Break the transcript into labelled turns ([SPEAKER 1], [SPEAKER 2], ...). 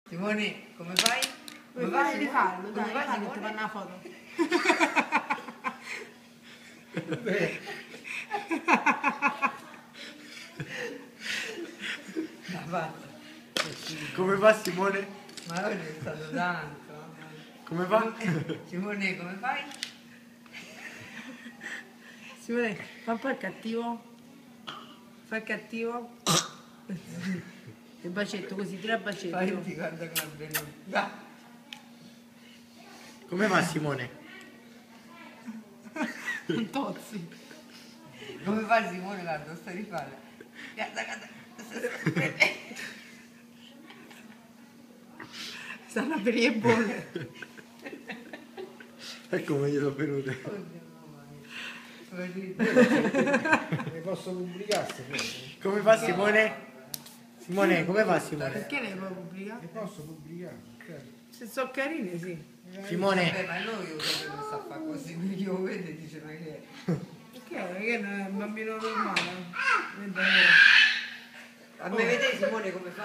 [SPEAKER 1] Simone, come fai?
[SPEAKER 2] Come fai? Rifallo,
[SPEAKER 1] Come
[SPEAKER 2] dai,
[SPEAKER 1] fai,
[SPEAKER 2] rifallo, ti
[SPEAKER 1] Simone?
[SPEAKER 2] fanno la foto.
[SPEAKER 1] La fatta.
[SPEAKER 3] Come fa Simone?
[SPEAKER 1] Ma oggi è stato tanto.
[SPEAKER 3] Come fa?
[SPEAKER 1] Simone, come fai?
[SPEAKER 2] Simone, fa un po' il cattivo. Fa il cattivo. Il bacetto, così, tira il
[SPEAKER 1] Fai,
[SPEAKER 2] bacetto.
[SPEAKER 1] ti guarda come è venuto. Va.
[SPEAKER 3] Come fa Simone?
[SPEAKER 2] Un tozzi.
[SPEAKER 1] Come fai Simone? Guarda, sto a rifare. Guarda.
[SPEAKER 2] Stanno per le bolle.
[SPEAKER 3] Ecco come gli sono venute.
[SPEAKER 1] Oddio, mamma mia.
[SPEAKER 4] Ne posso pubblicare se vuoi?
[SPEAKER 3] Come fa Simone? Simone, come fa Simone?
[SPEAKER 2] Perché lei può pubblicare?
[SPEAKER 4] Ne posso pubblicare? Certo.
[SPEAKER 2] Se sono carine, sì.
[SPEAKER 3] Simone,
[SPEAKER 1] Vabbè, ma noi io sapevo che sta a fare così, perché io lo vedo e dice ma che è?
[SPEAKER 2] Perché non è un bambino normale?
[SPEAKER 1] A me vedete Simone come fa?